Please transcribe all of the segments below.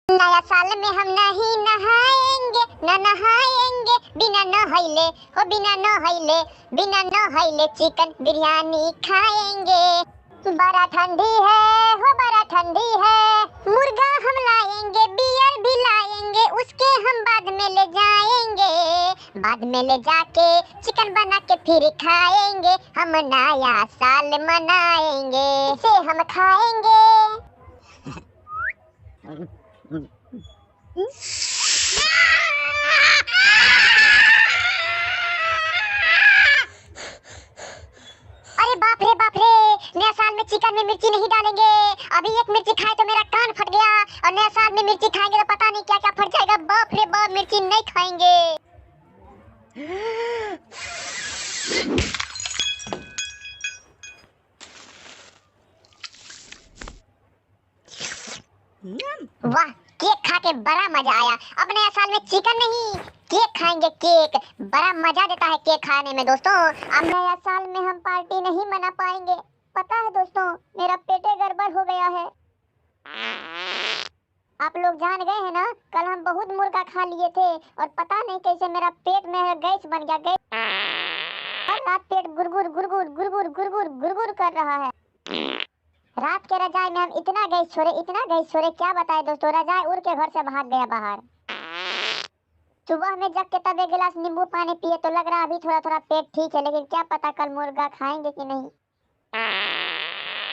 नया साल में हम नहीं नहाएंगे, न नहाएंगे बिना नहाइले, हो बिना नहाइले, बिना नहाइले चिकन बिरयानी खाएंगे। बड़ा ठंडी है, हो बड़ा ठंडी है, मुर्गा हम लाएंगे, बियर भी लाएंगे, उसके हम बाद में ले जाएंगे, बाद में ले जाके चिकन बना के फिर खाएंगे। हम नया साल मनाएंगे, से हम खाएंगे। अरे बाप रे बाप रे, नया साल में चिकन में मिर्ची नहीं डालेंगे। अभी एक मिर्ची खाए तो मेरा कान फट गया, और नया साल में मिर्ची खाएंगे तो पता नहीं क्या क्या फट जाएगा। बाप रे बाप, मिर्ची नहीं खाएंगे। वाह, केक खा के बड़ा मजा आया। अब नया साल में चिकन नहीं, केक खाएंगे। केक बड़ा मजा देता है केक खाने में दोस्तों। अब नया साल में हम पार्टी नहीं मना पाएंगे। पता है दोस्तों, मेरा पेटे गड़बड़ हो गया है। आप लोग जान गए हैं ना, कल हम बहुत मुर्गा खा लिए थे और पता नहीं कैसे मेरा पेट में गैस बन गया। गैस और रात पेट गुरगुर गुरगुर गुरगुर गुरगुर गुरगुर कर रहा है। रात के रजाई में हम इतना गैस छोड़े क्या बताए दोस्तों। रजाई उड़ के घर से भाग गया बाहर। सुबह में जग के तब एक गिलास नींबू पानी पिए तो लग रहा अभी थोड़ा थोड़ा पेट ठीक है, लेकिन क्या पता कल मुर्गा खाएंगे कि नहीं।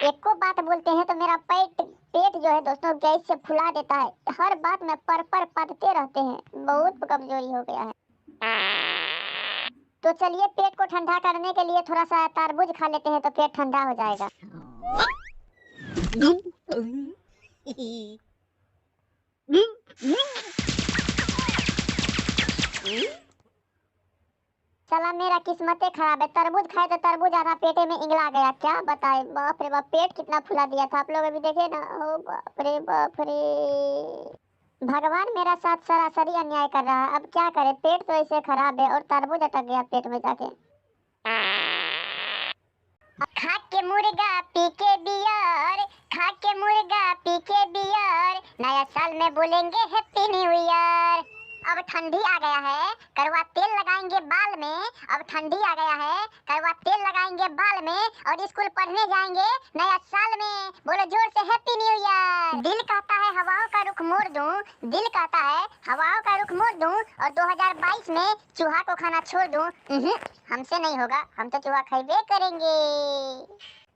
एक को बात बोलते हैं तो मेरा पेट जो है दोस्तों गैस से फुला देता है। हर बात में पर पढ़ते रहते हैं, बहुत कमजोरी हो गया है। तो चलिए पेट को ठंडा करने के लिए थोड़ा सा तरबूज खा लेते हैं तो पेट ठंडा हो जाएगा। चला मेरा किस्मते खराब है, तरबूज खाए तो तरबूज आधा पेटे में इंगला गया। क्या बताए, बाप रे बाप, पेट कितना फुला दिया था। आप लोग अभी देखे ना। ओ बाप रे बाप रे, भगवान मेरा साथ सरासरी अन्याय कर रहा है। अब क्या करे, पेट तो ऐसे खराब है और तरबूज अटक गया पेट में जाके। खा के मुर्गा पी के बियर, खा के मुर्गा पी के बियर, नया साल में बोलेंगे हैप्पी न्यू ईयर। अब ठंडी आ गया है, करवा तेल लगाएंगे बाल में। अब ठंडी आ गया है, करवा तेल लगाएंगे बाल में और स्कूल पढ़ने जाएंगे नया साल में। बोलो जोर से हैप्पी न्यू ईयर। दिल कहता है हवाओं का रुख मोड़ दूं, दिल कहता है हवाओं का रुख मोड़ दूं और 2022 में चूहा को खाना छोड़ दूं। हमसे नहीं होगा, हम तो चूहा खाइबे करेंगे।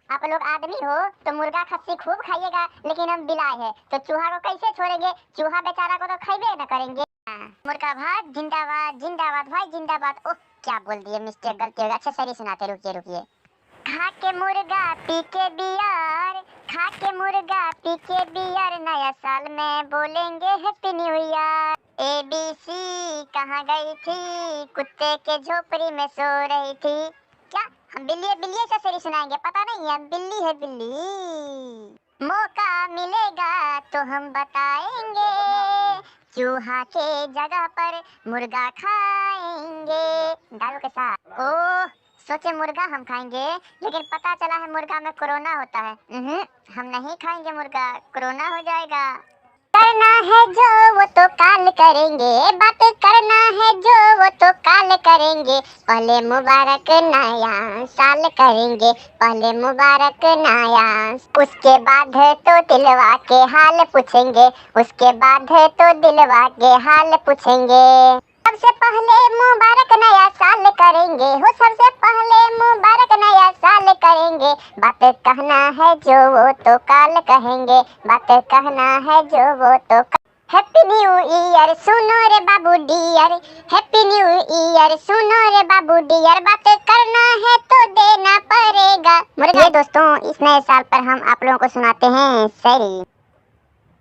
आप लोग आदमी हो तो मुर्गा खस्सी खूब खाइएगा, लेकिन हम बिलाए हैं तो चूहा को कैसे छोड़ेंगे। चूहा बेचारा को तो खाइबे न करेंगे। मुर्गा भात जिंदाबाद, जिंदाबाद भाई जिंदाबाद। ओह क्या बोल दिए, मिस्टेक गलती हो गई। अच्छा सही सुनाते, रुकिए। खा के मुर्गा पी के बियर, खा के मुर्गा पी के बियर, नया साल में बोलेंगे हैप्पी न्यू ईयर। ABC कहाँ गई थी, कुत्ते के झोपड़ी में सो रही थी। क्या हम बिल्ली से सही सुनाएंगे, पता नहीं है बिल्ली है बिल्ली। मौका मिलेगा तो हम बताएंगे, चूहा के जगह पर मुर्गा खाएंगे दारू के साथ। ओह सोचे मुर्गा हम खाएंगे, लेकिन पता चला है मुर्गा में कोरोना होता है। हम नहीं खाएंगे मुर्गा, कोरोना हो जाएगा। करना है जो वो तो काल करेंगे, बात करना है जो वो तो काल करेंगे। पहले मुबारक नया साल करेंगे, पहले मुबारक नया, उसके बाद तो दिलवा के हाल पूछेंगे, उसके बाद तो दिलवा के हाल पूछेंगे। सबसे पहले मुबारक नया साल करेंगे, हो सबसे पहले मुबारक नया साल करेंगे। बात कहना है जो वो तो काल कहेंगे, बात कहना है जो वो तो हैप्पी न्यू ईयर सुनो रे बाबू डियर, हैप्पी न्यू ईयर सुनो रे बाबू डियर, बात करना है तो देना पड़ेगा। ये दोस्तों इस नए साल पर हम आप लोगों को सुनाते हैं शायरी।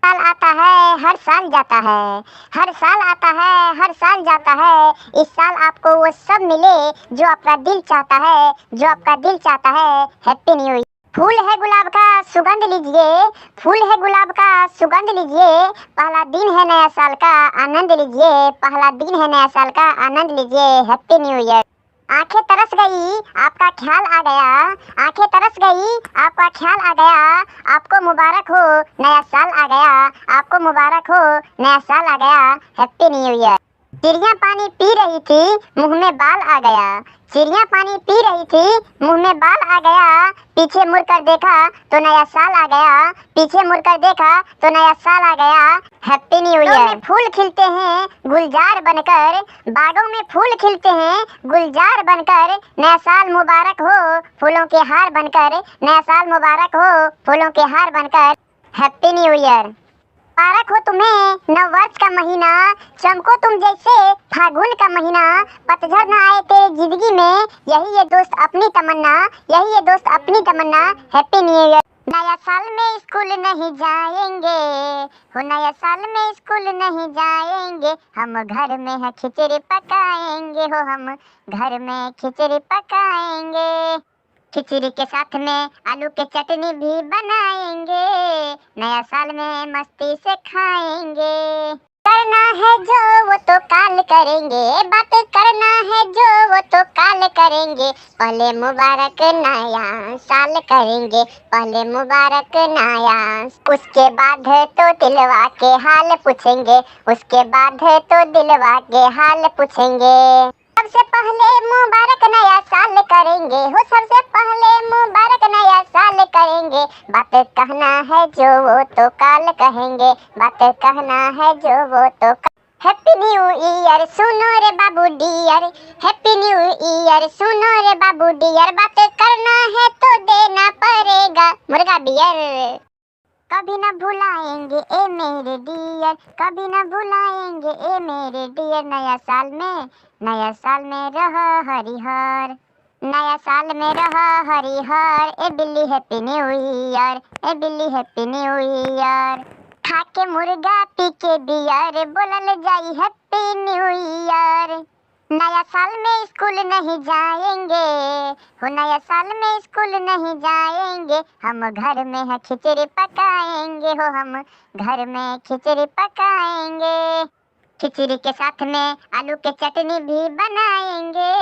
साल आता है हर साल जाता है, हर साल आता है हर साल जाता है। इस साल आपको वो सब मिले जो आपका दिल चाहता है, जो आपका दिल चाहता है। Happy new year. फूल है गुलाब का सुगंध लीजिए, फूल है गुलाब का सुगंध लीजिए, पहला दिन है नया साल का आनंद लीजिए, पहला दिन है नया साल का आनंद लीजिए। Happy new year. आंखें तरस गई, आपका ख्याल आ गया। आंखें तरस गई, आपका ख्याल आ गया। आपको मुबारक हो, नया साल आ गया। आपको मुबारक हो, नया साल आ गया। Happy new year. चिड़िया पानी पी रही थी, मुंह में बाल आ गया। चिड़िया पानी पी रही थी, मुंह में बाल आ गया। पीछे मुड़कर देखा तो नया साल आ गया। पीछे मुड़कर देखा तो नया साल आ गया। Happy new year. में फूल खिलते हैं गुलजार बनकर, बागों में फूल खिलते हैं गुलजार बनकर। नया साल मुबारक हो, फूलों के हार बनकर। नया साल मुबारक हो, फूलों के हार बनकर। Happy new year. मुबारक हो तुम्हें नव वर्ष का महीना, चमको तुम जैसे फागुन का महीना। पतझड़ न आए तेरी जिंदगी में, यही ये दोस्त अपनी तमन्ना। यही ये दोस्त अपनी तमन्ना। Happy new year. नया साल में स्कूल नहीं जाएंगे हो, नया साल में स्कूल नहीं जाएंगे। हम घर में है खिचड़ी पकाएंगे हो, हम घर में खिचड़ी पकाएंगे। खिचड़ी के साथ में आलू के चटनी भी बनाएंगे। नया साल में मस्ती से खाएंगे। करना है जो वो तो काल करेंगे, बात करना है जो वो तो काल करेंगे। पहले मुबारक नया साल करेंगे, पहले मुबारक नया। उसके बाद तो दिलवा के हाल पूछेंगे, उसके बाद तो दिलवा के हाल पूछेंगे। सबसे पहले मुबारक नया साल करेंगे हो, सबसे पहले मुबारक नया साल करेंगे। बात कहना है जो वो तो काल कहेंगे, बात कहना है जो वो तो। हैप्पी न्यू ईयर सुनो रे बाबू डियर, हैप्पी न्यू ईयर सुनो रे बाबू डियर। बात करना है तो देना पड़ेगा मुर्गा बियर। कभी न भुलाएंगे ए मेरे डियर, कभी न भुलाएंगे ए मेरे डियर। नया साल में रह हरिहर, नया साल में रह हरिहर। ए बिल्ली हैप्पी न्यू ईयर, ए बिल्ली हैप्पी न्यू ईयर। खा के मुर्गा पी के बियर, बोलल जाई हैप्पी न्यू ईयर। नया साल में स्कूल नहीं जाएंगे हो, नया साल में स्कूल नहीं जाएंगे। हम घर में है खिचड़ी पकाएंगे हो, हम घर में खिचड़ी पकाएंगे। खिचड़ी के साथ में आलू के चटनी भी बनाएंगे।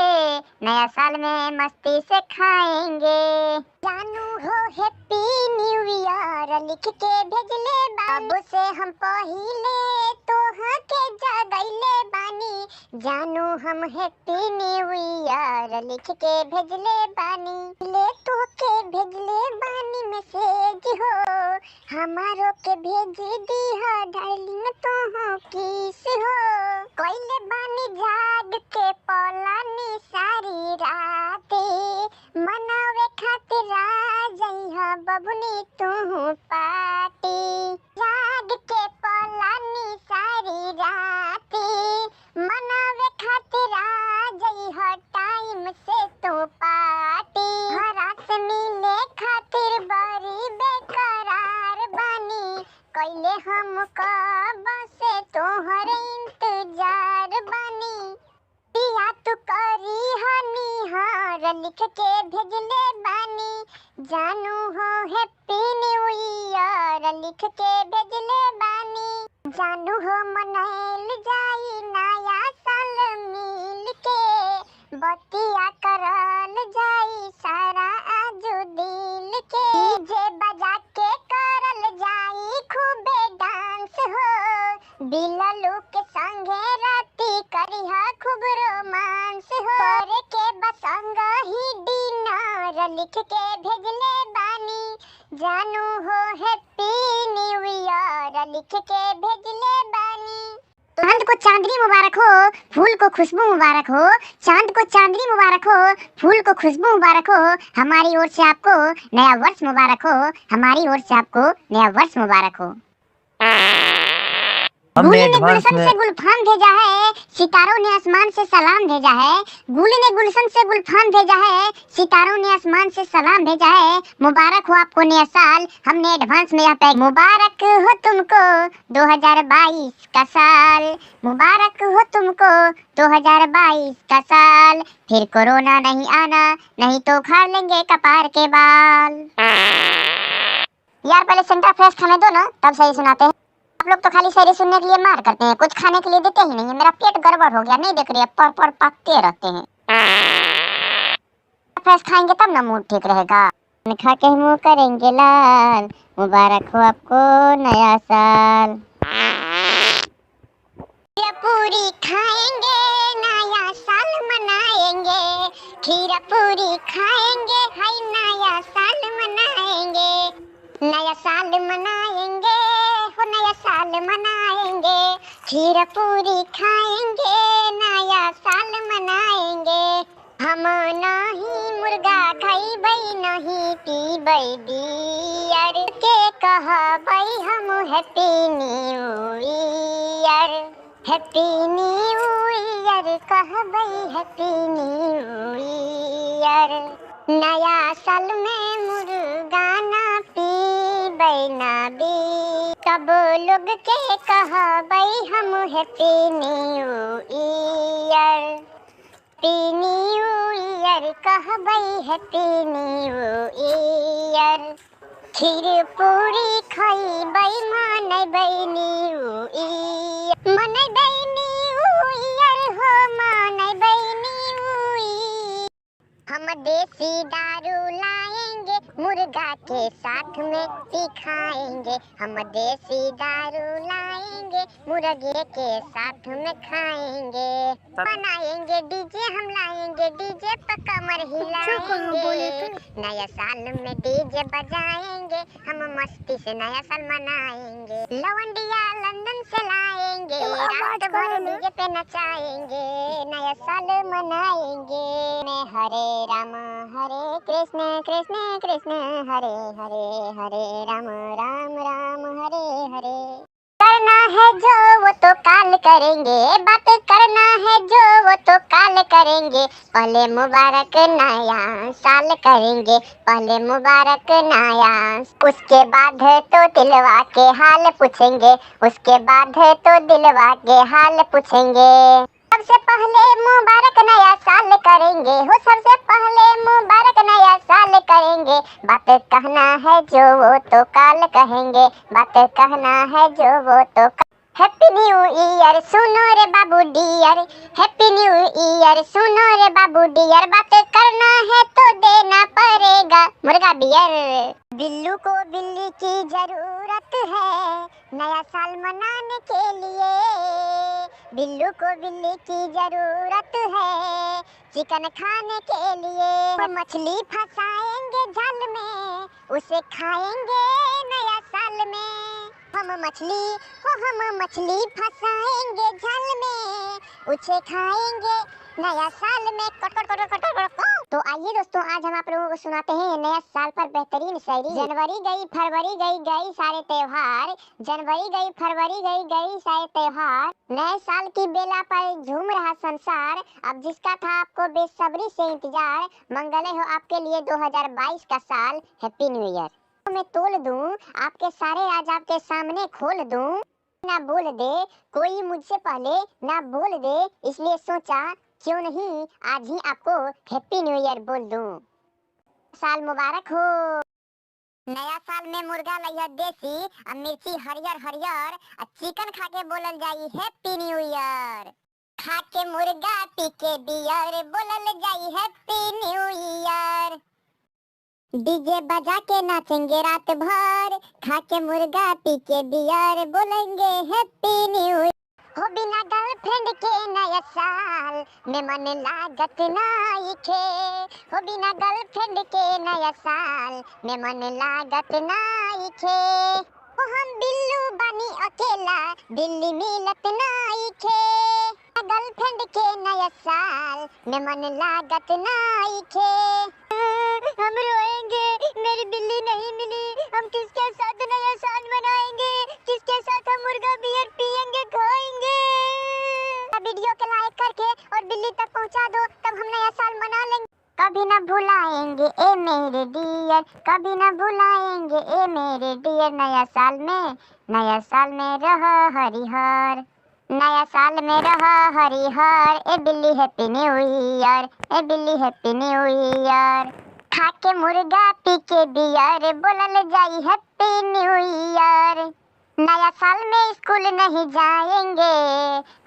नया साल में मस्ती से खाएंगे। जानू हो हैप्पी न्यू ईयर, लिख के भेजले बाबू से हम पहिले तो के जगैले बानी। जानू हम हैप्पी न्यू ईयर लिख के भेजले बानी, ले तो के भेजले बानी मैसेज हो, हमारो के भेज दी हो डार्लिंग तो हो किस हो। कोइले बानी जाग के पलानी सारी राते, मनावे खातिर आ जइहा बबुनी तू पार्टी। जाग के पलानी सारी राते, मनावे खातिर आ जइहा टाइम से तू पार्टी। हरा से मिले खातिर बड़ी बेकरार बानी, कइले हम कब से तोहर इंतजार बानी। पिया तू करी हनिहार लिख के भेजले बानी, जानू हो हैप्पी न्यू ईयर लिख के भेजले बानी। जानू हो मनाइल जाई नया साल मिल के, बतिया करल जाई सारा आजू दिल के। डीजे बजा के करल जाई खूबे डांस हो, बिल्लू के संगे राती करिहा खूब रोमांस हो। करे के बसंग ही डिनर लिख के भेजले बानी, जानू हो हैप्पी न्यू ईयर लिख के भेजले बानी। चांद को चांदनी मुबारक हो, फूल को खुशबू मुबारक हो। चांद को चांदनी मुबारक हो, फूल को खुशबू मुबारक हो। हमारी ओर से आपको नया वर्ष मुबारक हो, हमारी ओर से आपको नया वर्ष मुबारक हो। गुल ने गुलशन से गुलफान भेजा है, सितारों ने आसमान से सलाम भेजा है। गुल ने गुलशन से गुलफान भेजा है, सितारों ने आसमान से सलाम भेजा है। मुबारक हो आपको नया साल, हमने एडवांस में यह पैक। मुबारक हो तुमको 2022 का साल, मुबारक हो तुमको 2022 का साल। फिर कोरोना नहीं आना, नहीं तो उखाड़ लेंगे कपार के बाल। यार पहले सेंटा फ्रेश खाने दो ना, तब सही सुनाते हैं। आप लोग तो खाली शायरी सुनने के लिए मार करते हैं, कुछ खाने के लिए देते ही नहीं है। मेरा पेट गड़बड़ हो गया, नहीं देख रही है, पर पकते रहते हैं। फ्रेश खाएंगे तब ना मूड ठीक रहेगा। खा के मुंह करेंगे लाल, मुबारक हो आपको नया साल। खीरा पूरी खाएंगे, नया साल मनाएंगे। खीरा पूरी खाएंगे, हाय नया साल मनाएंगे। नया साल मनाएंगे, हो नया साल मनाएंगे। खीरा पूरी खाएंगे, नया साल मनाएंगे। हम नहीं मुर्गा खइबै, नहीं पीबै बियर के कहबै हम happy new year. Happy new year कहबै, हैप्पी न्यू ईयर। नया साल में मुर्गा ना पीबै ना बी, सब लोग के कहबै हम happy new year. Happy new year कहबै, हैप्पी न्यू ईयर। खीर पूरी खइबै, मनैबै न्यू ईयर। मनैबै न्यू ईयर हो, मनैबै न्यू ईयर। हम देसी दारू लाएंगे, मुर्गा के साथ में पी खाएंगे। हम देसी दारू लाएंगे, मुर्गे के साथ में खाएंगे। बनाएंगे डीजे, हम लाएंगे डीजे पर कमर हिलाएंगे। नया साल में डीजे बजाएंगे, हम मस्ती से नया साल मनाएंगे। लवंडिया लंदन से लाएंगे, रात भर डीजे पे नचाएंगे। नया साल मनाएंगे। हरे राम हरे कृष्ण कृष्ण कृष्ण हरे हरे, हरे राम राम राम हरे हरे। करना है जो वो तो काल करेंगे, बात करना है जो वो तो काल करेंगे। पहले मुबारक नया साल करेंगे, पहले मुबारक नया। उसके बाद तो दिलवा के हाल पूछेंगे, उसके बाद तो दिलवा के हाल पूछेंगे। सबसे पहले मुबारक नया साल करेंगे, हो सबसे पहले मुबारक नया साल करेंगे। बात कहना है जो वो तो काल कहेंगे, बात कहना है जो वो तो हैप्पी न्यू ईयर सुनो रे बाबू डियर। हैप्पी न्यू ईयर सुनो रे बाबू डियर। बात करना है तो देना पड़ेगा मुर्गा बियर। बिल्लू को बिल्ली की जरूरत है नया साल मनाने के लिए। बिल्लू को बिल्ली की जरूरत है चिकन खाने के लिए। हम मछली फंसाएंगे जाल में, उसे खाएंगे नया साल में। हम मछली फंसाएंगे जाल में, उसे खाएंगे नया साल में। तो आइए दोस्तों, आज हम आप लोगों को सुनाते हैं नया साल पर बेहतरीन शायरी। जनवरी गई फरवरी गई, गई सारे त्योहार। जनवरी गई फरवरी गई, गई सारे त्योहार। नए साल की बेला पर झूम रहा संसार। अब जिसका था आपको बेसब्री से इंतजार, मंगल हो आपके लिए 2022 का साल। Happy new year. मैं तोल दूं आपके सारे राज, आपके सामने खोल दूं। ना बोल दे कोई मुझसे पहले, ना बोल दे इसलिए सोचा क्यों नहीं आज ही आपको हैप्पी न्यू ईयर बोल दूं। साल मुबारक हो। नया साल में मुर्गा लइहा देसी, अब मिर्ची हरियर हरियर, चिकन खा के बोलल जाई हैप्पी न्यू ईयर। खा के मुर्गा पी के बियर, बोलल जाई हैप्पी न्यू ईयर। डीजे बजा के नाचेंगे रात भर, खा के मुर्गा पी के बियर, बोलेंगे हैप्पी न्यू ईयर। हो बिना गर्लफ्रेंड के नया साल में मन लागत नाइखे। हो बिना गर्लफ्रेंड के नया साल में मन लागत नाइखे। हो हम बिल्लू बनी अकेला, बिल्ली मिलत नाइखे। गर्लफ्रेंड के नया साल में मन लागत नाइखे। हम रोएंगे मेरी बिल्ली नहीं मिली, हम किसके साथ नया साल मनाएंगे, किसके साथ हम मुर्गा बियर पिएंगे खाएंगे। वीडियो के लाइक करके और बिल्ली तक पहुंचा दो, तब हम नया साल मना लेंगे। कभी न भुलाएंगे ए मेरे डियर, कभी न भुलाएंगे ए मेरे डियर। नया साल में रह हरिहर, नया साल में रह हरिहर। ए बिल्ली हैप्पी न्यू ईयर, ए बिल्ली हैप्पी न्यू ईयर। खा के मुर्गा पी के बियर, बोलल जाई हैप्पी न्यू ईयर। नया साल में स्कूल नहीं जाएंगे,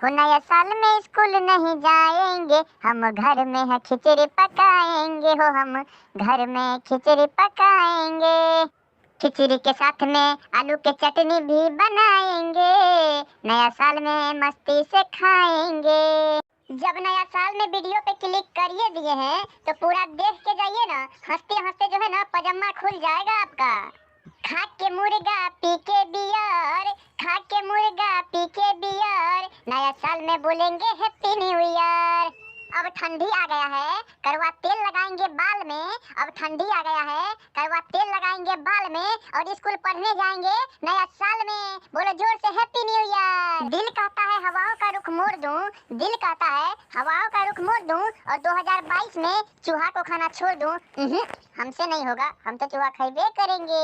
हो नया साल में स्कूल नहीं जाएंगे, हम घर में है खिचड़ी पकाएंगे, हो हम घर में खिचड़ी पकाएंगे। खिचड़ी के साथ में आलू के चटनी भी बनाएंगे, नया साल में मस्ती से खाएंगे। जब नया साल में वीडियो पे क्लिक करिए दिए हैं तो पूरा देख के जाइए ना, हंसते हंसते जो है ना पजामा खुल जाएगा आपका। खा के मुर्गा पी के बियर, खा के मुर्गा पी के बियर, नया साल में बोलेंगे हैप्पी न्यू ईयर। अब ठंडी आ गया है, करवा तेल लगाएंगे बाल में। अब ठंडी आ गया है, करवा तेल लगाएंगे बाल में और स्कूल पढ़ने जाएंगे नया साल में। बोलो जोर से हैप्पी न्यू ईयर। दिल कहता है हवाओं का रुख मोड़ दूं, दिल कहता है हवाओं का रुख मोड़ दूं और 2022 में चूहा को खाना छोड़ दूं। हमसे नहीं होगा, हम तो चूहा खाइबे करेंगे।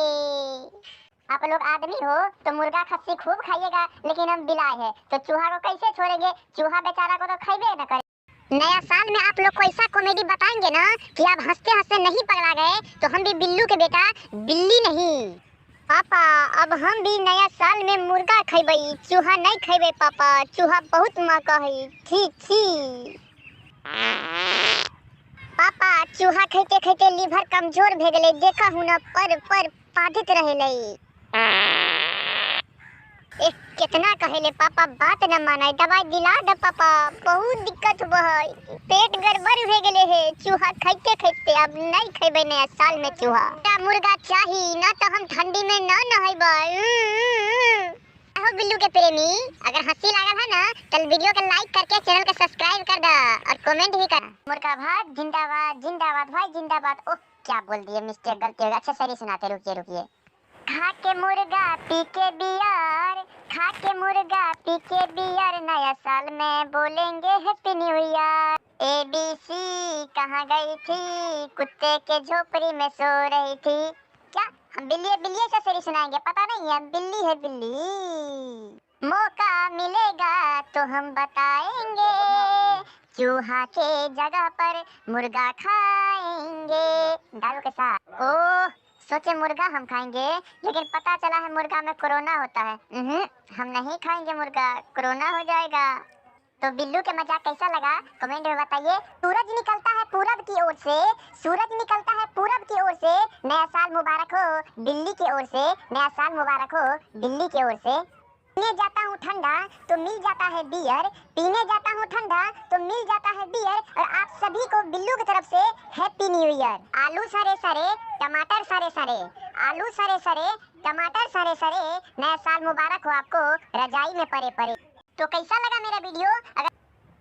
आप लोग आदमी हो तो मुर्गा खस्सी खूब खाइएगा, लेकिन हम बिलाए हैं तो चूहा को कैसे छोड़ेंगे? चूहा बेचारा को तो खाइबे न करे। नया साल में आप लोग को ऐसा कॉमेडी बताएंगे ना कि आप हंसते हंसते नहीं पगला गए तो हम भी बिल्लू के बेटा बिल्ली नहीं। पापा अब हम भी नया साल में मुर्गा खइबै, चूहा नहीं खइबै पापा, चूहा बहुत महंगा है। छी छी पापा, चूहा खइते खइते लीवर कमजोर भे गेले, देखा हूं ना पर पादित रहेले। कितना कहेले पापा, बात न माने, दवाई दिला दे पापा, बहुत दिक्कत हुआ है, पेट गड़बड़ हो गेले है चूहा खइते खइते। अब नहीं खइबे नया साल में चूहा। मुर्गा चाहिए ना तो हम ठंडी में ना नहाइबे। हो बिल्लू के प्रेमी, अगर हंसी लागल है ना तो वीडियो को लाइक करके चैनल को सब्सक्राइब कर दा और कमेंट भी कर। मुर्गा भात जिंदाबाद, जिंदाबाद भाई जिंदाबाद। ओह क्या बोल दिए, मिस्टेक गलती हो गई। अच्छा सही सुनाते, रुकिए। खा के मुर्गा पी के बियर, खा के मुर्गा पी के बियर, नया साल में बोलेंगे हैप्पी न्यू ईयर। ABC कहाँ गई थी, कुत्ते के झोपड़ी में सो रही थी। क्या हम बिल्ली से शेरी सुनाएंगे? पता नहीं है, बिल्ली है बिल्ली। मौका मिलेगा तो हम बताएंगे, चूहा के जगह पर मुर्गा खाएंगे दारू के साथ। ओह सोचे मुर्गा हम खाएंगे, लेकिन पता चला है मुर्गा में कोरोना होता है। हम नहीं खाएंगे मुर्गा, कोरोना हो जाएगा। तो बिल्लू के मजाक कैसा लगा कमेंट में बताइए। सूरज निकलता है पूरब की ओर से, सूरज निकलता है पूरब की ओर से, नया साल मुबारक हो दिल्ली की ओर से, नया साल मुबारक हो दिल्ली की ओर से। पीने जाता हूँ ठंडा तो मिल जाता है बियर, पीने जाता हूँ ठंडा तो मिल जाता है बियर। और आप सभी को बिल्लू की तरफ से हैप्पी न्यू ईयर। आलू सरे सरे टमाटर सरे सरे, आलू सरे सरे टमाटर सरे सरे, नया साल मुबारक हो आपको रजाई में परे परे। तो कैसा लगा मेरा वीडियो? अगर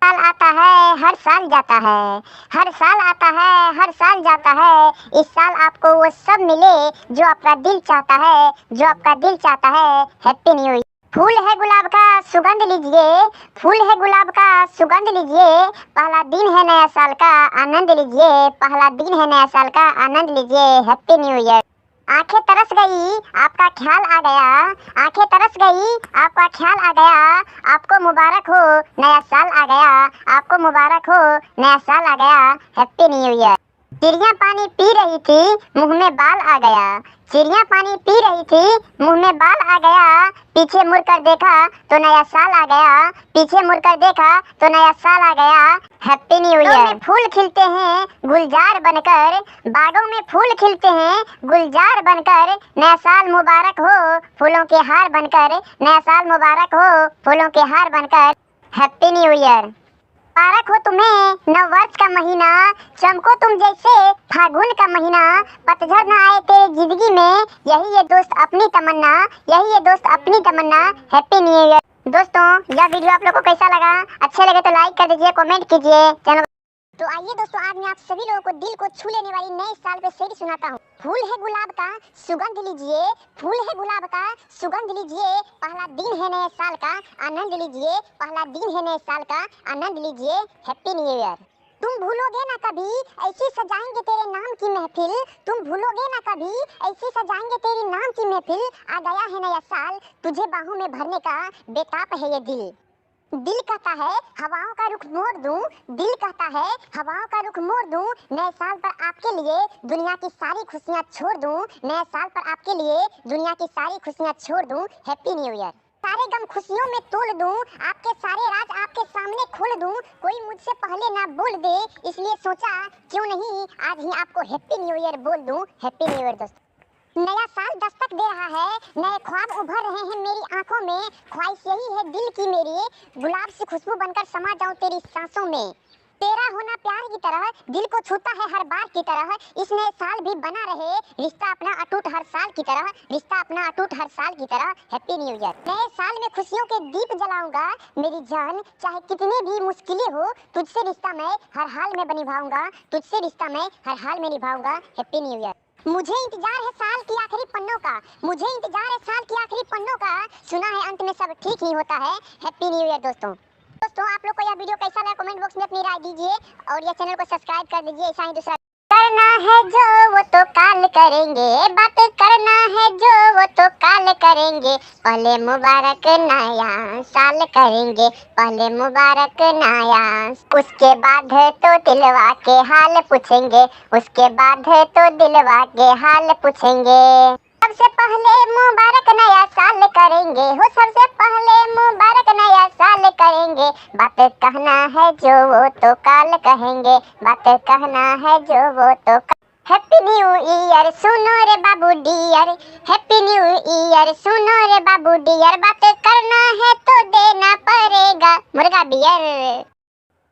साल आता है हर साल जाता है, हर साल आता है हर साल जाता है, इस साल आपको वो सब मिले जो आपका दिल चाहता है, जो आपका दिल चाहता है। Happy new year. फूल है गुलाब का सुगंध लीजिए, फूल है गुलाब का सुगंध लीजिए, पहला दिन है नया साल का आनंद लीजिए, पहला दिन है नया साल का आनंद लीजिए। Happy new year. आंखें तरस गई आपका ख्याल आ गया, आंखें तरस गई आपका ख्याल आ गया, आपको मुबारक हो नया साल आ गया, आपको मुबारक हो नया साल आ गया। Happy new year. चिड़िया पानी पी रही थी मुंह में बाल आ गया, चिड़िया पानी पी रही थी मुंह में बाल आ गया, पीछे मुड़कर देखा तो नया साल आ गया, पीछे मुड़कर देखा तो नया साल आ गया। Happy new year. फूल खिलते हैं गुलजार बनकर, बागों में फूल खिलते हैं गुलजार बनकर, नया साल मुबारक हो फूलों के हार बनकर, नया साल मुबारक हो फूलों के हार बनकर। Happy new year. मुबारक हो तुम्हें नव वर्ष का महीना, चमको तुम जैसे फागुन का महीना, पतझड़ न आए तेरी जिंदगी में, यही ये दोस्त अपनी तमन्ना, यही ये दोस्त अपनी तमन्ना। Happy new year. दोस्तों यह वीडियो आप लोगों को कैसा लगा? अच्छे लगे तो लाइक कर दीजिए, कमेंट कीजिए चैनल। तो आइए दोस्तों, आज मैं आप सभी लोगों को दिल को छू लेने वाली नए साल पे शेर सुनाता हूँ। फूल है गुलाब का सुगंध लीजिए, फूल है गुलाब का सुगंध लीजिए, पहला दिन है नए साल का आनंद लीजिए, पहला दिन है नए साल का आनंद लीजिए। Happy new year. तुम भूलोगे ना कभी ऐसी सजाएंगे तेरे नाम की महफिल, तुम भूलोगे ना कभी ऐसी सजाएंगे तेरे नाम की महफिल, आ गया है नया साल तुझे बाहों में भरने का बेताब है ये दिल। दिल कहता है हवाओं का रुख मोड़ दूं, दिल कहता है हवाओं का रुख मोड़ दूं, नए साल पर आपके लिए दुनिया की सारी खुशियां छोड़ दूं, नए साल पर आपके लिए दुनिया की सारी खुशियां छोड़ दूं, हैप्पी न्यू ईयर। सारे गम खुशियों में तोल दूं, आपके सारे राज आपके सामने खोल दूं, कोई मुझसे पहले ना बोल दे, इसलिए सोचा क्यों नहीं आज ही आपको हैप्पी न्यू ईयर बोल दूं, हैप्पी न्यू ईयर दोस्तों। नया साल दस्तक दे रहा है, नए ख्वाब उभर रहे हैं मेरी आंखों में, ख्वाहिश यही है दिल की मेरी, गुलाब सी खुशबू बनकर समा जाऊं तेरी सांसों में। तेरा होना प्यार की तरह दिल को छूता है हर बार की तरह, इस नए साल भी बना रहे रिश्ता अपना अटूट हर साल की तरह, रिश्ता अपना अटूट हर साल की तरह, हैप्पी न्यू ईयर। नए साल में खुशियों के दीप जलाऊंगा मेरी जान, चाहे कितनी भी मुश्किलें हो, तुझसे रिश्ता मैं हर हाल में निभाऊंगा, तुझसे रिश्ता मैं हर हाल में निभाऊंगा, हैप्पी न्यू ईयर। मुझे इंतजार है साल की आखिरी पन्नों का, मुझे इंतजार है साल की आखिरी पन्नों का, सुना है अंत में सब ठीक ही होता है, हैप्पी न्यू ईयर दोस्तों। दोस्तों आप लोग को यह वीडियो कैसा लगा कमेंट बॉक्स में अपनी राय दीजिए और यह चैनल को सब्सक्राइब कर दीजिए। ऐसा ही दूसरा करना है जो वो तो काल करेंगे, बात करना है जो वो तो काल करेंगे, पहले मुबारक नया साल करेंगे, पहले मुबारक नया, उसके बाद तो दिलवा के हाल पूछेंगे, उसके बाद तो दिलवा के हाल पूछेंगे। सबसे पहले मुबारक नया साल करेंगे हो, सबसे पहले मुबारक नया साल करेंगे, बात कहना है जो वो तो काल कहेंगे, बात कहना है जो वो तो हैप्पी न्यू ईयर सुनो रे बाबू डियर, हैप्पी न्यू ईयर सुनो रे बाबू डियर, बात करना है तो देना पड़ेगा मुर्गा बियर।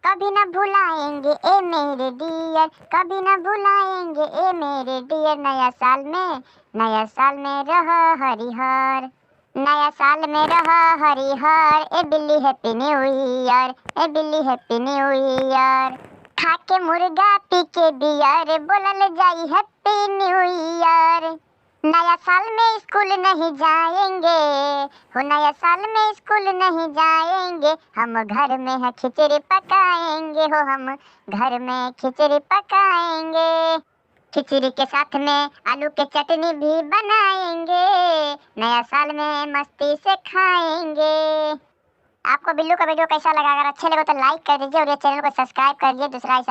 कभी न भुलाएंगे ए मेरे डियर, कभी न भुलाएंगे ए मेरे डियर, नया साल में रह हरिहर, नया साल में रह हरिहर, ए बिल्ली हैप्पी न्यू ईयर, ए बिल्ली हैप्पी न्यू ईयर। खा के मुर्गा पी के बियर, बोलल जाई हैप्पी न्यू ईयर। नया साल में स्कूल नहीं जाएंगे हो, नया साल में स्कूल नहीं जाएंगे, हम घर में है खिचड़ी पकाएंगे हो, हम घर में खिचड़ी पकाएंगे, खिचड़ी के साथ में आलू के चटनी भी बनाएंगे, नया साल में मस्ती से खाएंगे। आपको बिल्लू का वीडियो कैसा लगा? अगर अच्छे लगे तो लाइक कर दीजिए और ये चैनल को सब्सक्राइब कर दीजिए। दूसरा ऐसा